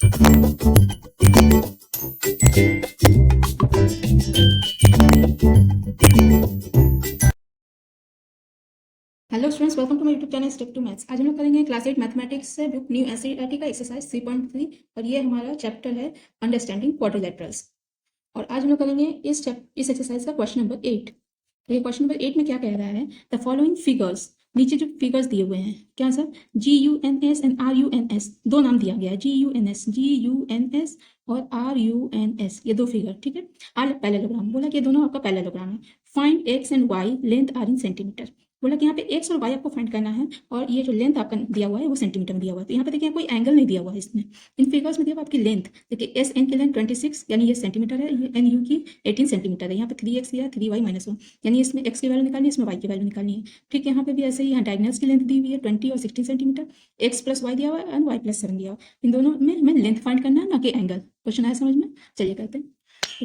Hello students, welcome to my YouTube channel step to maths. आज हम लोग करेंगे क्लास 8 मैथमेटिक्स से बुक न्यू एनसीईआरटी का एक्सरसाइज 3.3 और ये हमारा चैप्टर है अंडरस्टैंडिंग क्वाड्रिलेटरल्स। और आज हम लोग करेंगे इस एक्सरसाइज का क्वेश्चन नंबर 8। तो ये क्वेश्चन नंबर 8 में क्या कह रहा है, द फॉलोइंग फिगर्स, नीचे जो फिगर्स दिए हुए हैं क्या सर, GUNS एंड RUNS, दो नाम दिया गया है, GUNS और RUNS, ये दो फिगर, ठीक है। आर पैरेललोग्राम, बोला कि ये दोनों आपका पैरेललोग्राम है। Find x and y length are in centimetre, बोला कि यहाँ पे एक्स और वाई आपको फाइंड करना है और ये जो लेंथ आपका दिया हुआ है वो सेंटीमीटर में दिया हुआ है। तो यहाँ पे देखिए कोई एंगल नहीं दिया हुआ है इसमें, इन फिगर्स में दिया हुआ आपकी लेंथ। देखिए एस एन की लेंथ 26 यानी ये सेंटीमीटर है, ये एन यू की 18 सेंटीमीटर है। यहाँ पे 3x दिया, 3y माइनस 1 यानी इसमें x की वैल्यू निकालनी है, इसमें y की वैल्यू निकालनी है। ठीक है, यहाँ पे भी ऐसे ही, यहाँ डायगोनल्स की लेंथ दी हुई है 20 और 16 सेंटीमीटर, x प्लस वाई दिया हुआ है एंड y प्लस 7 दिया हुआ है। इन दोनों में हमें लेंथ फाइंड करना है, ना कि एंगल। क्वेश्चन आया समझ में? चलिए करते हैं।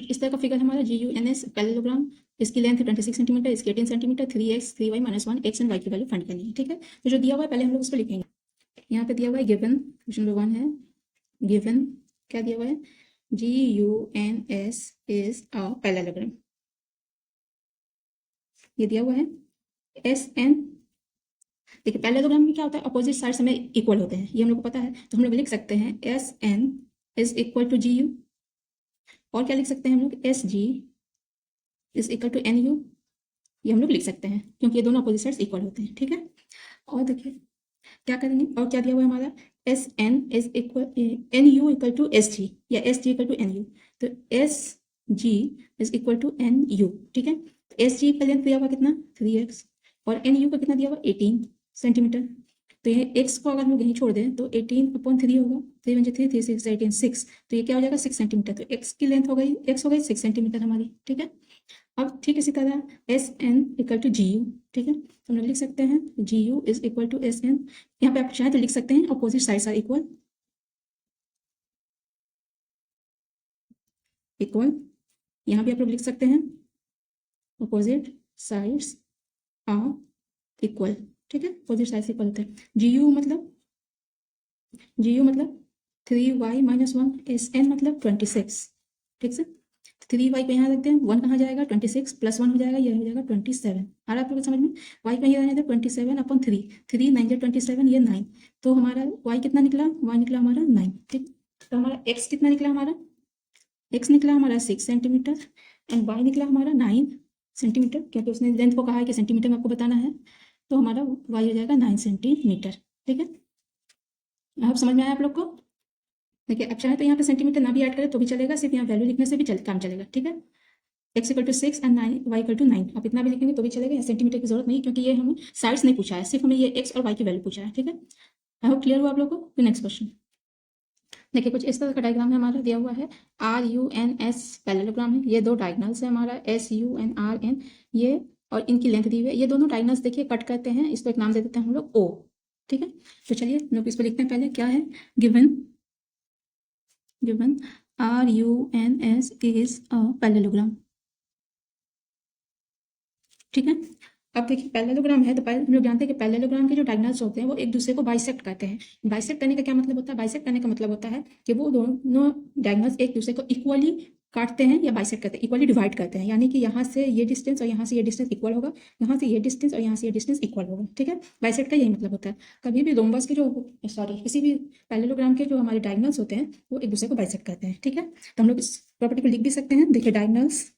इस तरह का फिगर हमारा GUNS पैरेललोग्राम, इसकी लेंथ है 26 सेंटीमीटर, इसकी 18 centimetre, 3x 3y minus 1, x and y की वैल्यू फाइंड करनी है। ठीक है, तो जो दिया हुआ है पहले हम लोग उसको लिखेंगे। यहाँ पे दिया हुआ है गिवन, क्वेश्चन नंबर 1 है गिवन, क्या दिया हुआ है, GUNS इज अ पैरेललोग्राम, ये दिया हुआ है। SN, देखिए पैरेललोग्राम में क्या होता है, अपोजिट साइड्स हमें इक्वल होते हैं, ये हम लोग को पता है। तो हम लोग लिख सकते हैं SN is equal to GU, और क्या लिख सकते हैं हम लोग, SG is equal to NU, ये हम लोग लिख सकते हैं क्योंकि ये दोनों अपोजिट साइड्स इक्वल होते हैं। ठीक है, और देखिए क्या करेंगे, और क्या दिया हुआ है हमारा, SN is equal NU equal to SG या SG इक्वल टू NU, तो SG is equal to NU। ठीक है, तो SG का लेंथ दिया हुआ कितना, 3x, और NU का कितना दिया हुआ, 18 सेंटीमीटर। तो ये x को अगर हम लोग यहीं छोड़ दें तो 18/3 होगा, 3 × 3 3 6 18 6, तो ये क्या हो जाएगा 6 सेंटीमीटर। तो x की लेंथ हो गई, x हो गई 6 सेंटीमीटर हमारी। ठीक है, अब ठीक इसी तरह SN इक्वल टू GU, ठीक है, तो हम लोग लिख सकते हैं GU is equal to SN। यहाँ पे आप चाहे तो लिख सकते हैं opposite sides are equal, equal, यहाँ भी आप लोग लिख सकते हैं अपोजिट साइड्स आर इक्वल। ठीक है, अपोजिट साइड्स इक्वल होते हैं। GU मतलब 3y माइनस 1, SN मतलब 26। ठीक है, 3y को यहाँ रखते हैं, 1 कहाँ जाएगा, 26 प्लस 1 हो जाएगा, ये हो जाएगा 27। आ रहा है आप लोग समझ में? y को यहाँ रहने दे 27/3, 3 9 27, ये 9, तो हमारा y कितना निकला, y निकला हमारा 9। ठीक, तो हमारा x कितना निकला, हमारा x निकला हमारा 6 सेंटीमीटर एंड y निकला हमारा 9 सेंटीमीटर, क्योंकि उसने लेंथ को कहा है कि सेंटीमीटर में आपको बताना है, तो हमारा y हो जाएगा 9 सेंटीमीटर। ठीक है, अब समझ में आया आप लोग को? देखिए अब चाहे तो यहाँ पे सेंटीमीटर ना भी ऐड करें तो भी चलेगा, सिर्फ यहाँ वैल्यू लिखने से भी काम चलेगा। ठीक है, x equal to 6 and 9, y equal to 9, आप इतना भी लिखेंगे तो भी चलेगा, यहाँ सेंटीमीटर की जरूरत नहीं, क्योंकि ये हमें साइड्स नहीं पूछा है, सिर्फ हमें ये x और y की वैल्यू पूछा है। ठीक है, आई होप क्लियर हुआ आप लोग को। फिर नेक्स्ट क्वेश्चन देखिए, कुछ इस तरह का डायग्राम है हमारा, दिया हुआ है RUNS पैरेललोग्राम है, ये दो डायगोनल्स है हमारा SU एंड RN, ये और इनकी लेंथ दी हुई है। ये दोनों डायगोनल्स देखिए कट करते हैं, इसको एक नाम दे देते हैं हम लोग O। ठीक है, तो चलिए हम लोग इसको लिखते हैं। पहले क्या है, given RUNS is a parallelogram. ठीक है, अब देखिए पैरेललोग्राम है तो हम लोग जानते हैं कि पैरेललोग्राम के जो डायगोनल्स होते हैं वो एक दूसरे को बाइसेक्ट करते हैं। बाइसेक्ट करने का क्या मतलब होता है, बाइसेक्ट करने का मतलब होता है कि वो दोनों डायगोनल्स एक दूसरे को इक्वली काटते हैं या बाइसेक्ट करते हैं, इक्वली डिवाइड करते हैं, यानी कि यहाँ से ये डिस्टेंस और यहाँ से ये डिस्टेंस इक्वल होगा, यहाँ से ये डिस्टेंस और यहाँ से ये डिस्टेंस इक्वल होगा। ठीक है, बाइसेक्ट का यही मतलब होता है। कभी भी रोम्बस के जो, सॉरी, किसी भी पैरेललोग्राम के जो हमारे डायगोनल्स होते हैं वो एक दूसरे को बाइसेक्ट करते हैं। ठीक है, तो हम लोग इस प्रॉपर्टी को लिख भी सकते हैं। देखिए diagonals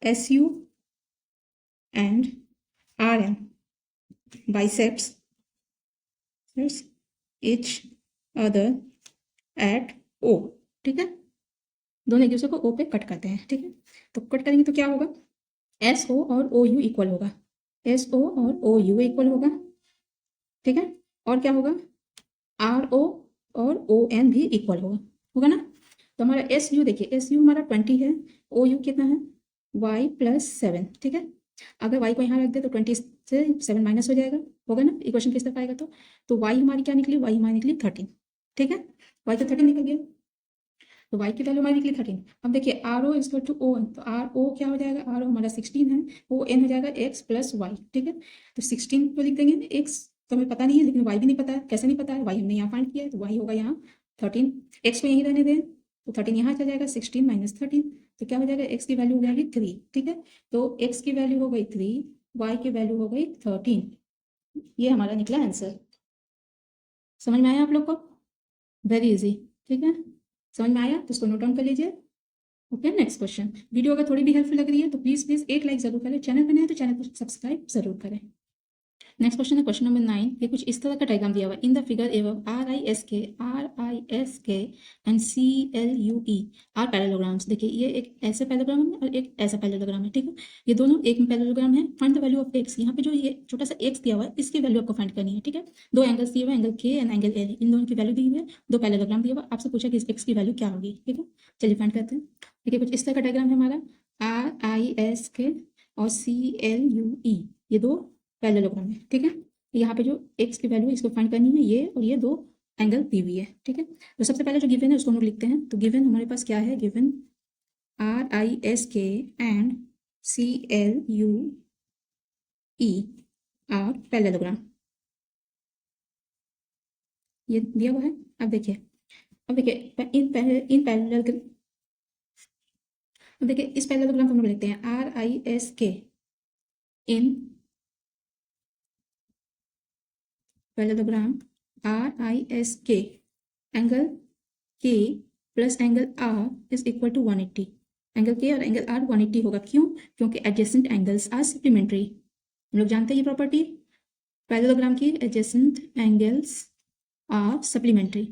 SU and RM bisects each other at O। ठीक है, दोनों एक दूसरे को O पे कट करते हैं। ठीक है, तो कट करेंगे तो क्या होगा, SO और OU इक्वल होगा, SO और OU इक्वल होगा। ठीक है, और क्या होगा, RO और ON भी इक्वल होगा ना। तो हमारा SU देखिए, SU हमारा 20 है, OU कितना है, y प्लस 7। ठीक है, अगर y को यहाँ रख दे तो 20 से 7 माइनस हो जाएगा, होगा ना, इक्वेशन किस तरफ आएगा, तो y हमारी क्या निकली, y हमारी निकली 13। ठीक है, y तो 13 निकल गया, तो y की वैल्यू हमारी निकली 13। अब देखिए RO इज टू ON, तो RO क्या हो जाएगा, RO हमारा 16 है, ON हो जाएगा x प्लस y। ठीक है, तो 16 को लिख देंगे x, तो हमें पता नहीं है, लेकिन वाई भी नहीं पता है। कैसे नहीं पता है? वाई हमने यहाँ फाइंड किया है, तो वाई होगा यहाँ 13। एक्स को यहीं रहने दें, तो 13 यहाँ चला जाएगा, 16 माइनस 13, तो क्या हो जाएगा? एक्स की वैल्यू हो जाएगी 3। ठीक है, तो एक्स की वैल्यू हो गई 3, वाई की वैल्यू हो गई 13। ये हमारा निकला आंसर। समझ में आया आप लोग को? Very easy. ठीक है, समझ में आया तो इसको नोट डाउन कर लीजिए। Okay, next question. वीडियो अगर थोड़ी भी हेल्पफुल लग रही है तो प्लीज एक लाइक जरूर करें। चैनल पर नए हैं तो चैनल को सब्सक्राइब जरूर करें। नेक्स्ट क्वेश्चन है क्वेश्चन नंबर 9। ये कुछ इस तरह का डायग्राम दिया हुआ है। इन द फिगर एवं RISK and CLUE are parallelograms. देखिए ये एक ऐसे पैरेललोग्राम है और एक ऐसा पैरेललोग्राम है। ठीक है, ये दोनों एक में पैरेललोग्राम है। Find the value of x. यहाँ पे जो ये छोटा सा एक्स दिया हुआ है इसकी वैल्यू आपको फाइंड करनी है। ठीक है, दो एंगल्स दिए हुए, angle K and angle L, इन दोनों की वैल्यू दी हुई है। दो पैरेललोग्राम दिया हुआ, आपसे पूछा कि इस एक्स की वैल्यू क्या होगी। ठीक है, चलिए फाइंड करते हैं। देखिए कुछ इस तरह का डायग्राम है हमारा। RISK और CLUE ये दो पैरेललोग्राम है। ठीक है, यहाँ पे जो एक्स की वैल्यू है इसको फाइंड करनी है, ये और ये दो एंगल दी हुई है। ठीक है, तो सबसे पहले जो गिवन है उसको हम लोग लिखते हैं। तो गिवन हमारे पास क्या है? Given RISK and CLUE are parallelogram, ये दिया हुआ है। अब देखिए इस पैरेललोग्राम को हम लोग लिखते हैं RISK इन parallelogram RISK angle K plus angle R is equal to 180। Angle K और एंगल R 180 होगा। क्यों? क्योंकि एडजेसेंट एंगल्स आर सप्लीमेंट्री। हम लोग जानते हैं ये प्रॉपर्टी पैरेललोग्राम की, एडजेसेंट एंगल्स आर सप्लीमेंट्री।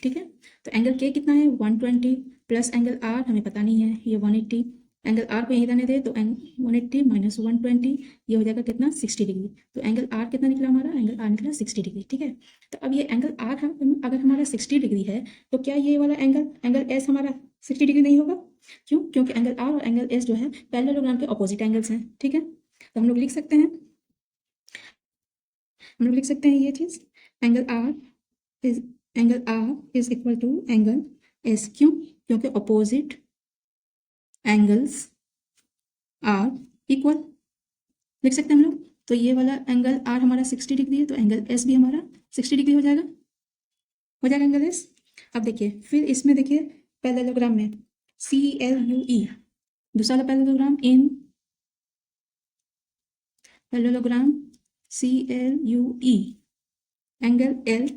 ठीक है, तो एंगल K कितना है? 120 प्लस एंगल R हमें पता नहीं है, ये 180। एंगल R को यहीं रहने दे, तो 180 माइनस 120 ये हो जाएगा कितना? 60 डिग्री। तो एंगल R कितना निकला हमारा? एंगल R निकला 60 डिग्री। ठीक है, तो अब ये एंगल R अगर हमारा 60 डिग्री है तो क्या ये वाला एंगल S हमारा 60 डिग्री नहीं होगा? क्यों? क्योंकि एंगल R और एंगल S जो है पैरेललोग्राम के ऑपोजिट एंगल्स हैं। ठीक है, तो हम लोग लिख सकते हैं ये चीज, angle R is equal to angle S। क्यों? क्योंकि ऑपोजिट एंगल्स आर इक्वल। लिख सकते हैं हम लोग। तो ये वाला एंगल R हमारा 60 डिग्री है, तो एंगल S भी हमारा 60 डिग्री हो जाएगा एंगल S। अब देखिए फिर इसमें देखिए पैरेललोग्राम में CLUE, दूसरा parallelogram in parallelogram CLUE angle L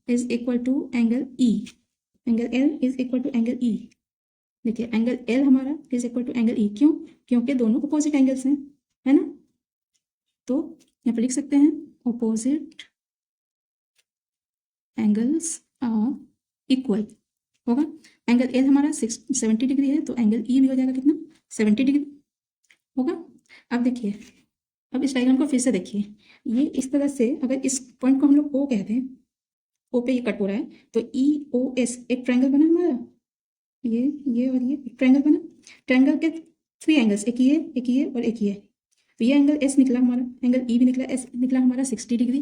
is equal to angle E। Angle L is equal to angle E। देखिए एंगल L हमारा is equal to angle E। क्यों? क्योंकि दोनों अपोजिट एंगल्स हैं, है ना। तो यहाँ पर लिख सकते हैं अपोजिट एंगल्स आर इक्वल होगा। एंगल L हमारा 70 डिग्री है, तो एंगल E भी हो जाएगा कितना? 70 डिग्री होगा। अब देखिए, अब इस डायग्राम को फिर से देखिए। ये इस तरह से अगर इस पॉइंट को हम लोग O कहते हैं, O पे ये कट हो रहा है, तो EOS एक ट्रायंगल बना हमारा, ये और ये एक ट्रायंगल बना। ट्रायंगल के 3 एंगल्स, एक ये और एक ये। तो ये एंगल S निकला हमारा, एंगल E भी निकला, S निकला हमारा 60 डिग्री,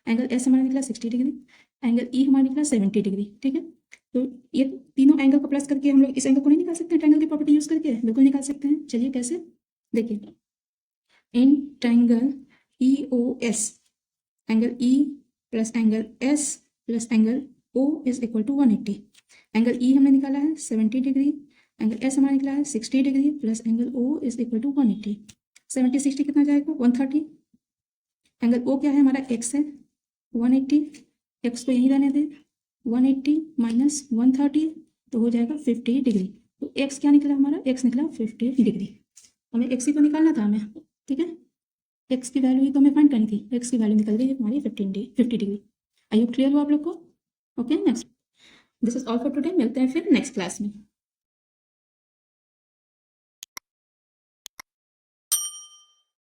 एंगल S हमारा निकला 60 डिग्री, एंगल E हमारा निकला 70 डिग्री। ठीक है, तो ये तीनों एंगल को प्लस करके हम लोग इस एंगल को नहीं निकाल सकते हैं ट्रायंगल की प्रॉपर्टी यूज करके? बिल्कुल निकाल सकते हैं। चलिए कैसे? देखिए in triangle EOS angle E plus angle S plus angle O is equal to 180। Angle E हमने निकाला है 70 डिग्री, एंगल S हमारा निकला है 60 degree plus angle O is equal to 180। 70 60 कितना जाएगा? 130। एंगल O क्या है हमारा? X है, 180, X को यहीं रहने दें, 180 माइनस 130 तो हो जाएगा 50 डिग्री। तो X क्या निकला हमारा? X निकला 50 डिग्री। हमें X ही तो निकालना था हमें। ठीक है, X की वैल्यू ही तो हमें फाइंड करनी थी। X की वैल्यू निकल गई है हमारी 50 डिग्री। आई होप क्लियर हुआ आप लोग को? Okay, next, this is all for today. मिलते हैं फिर नेक्स्ट क्लास में।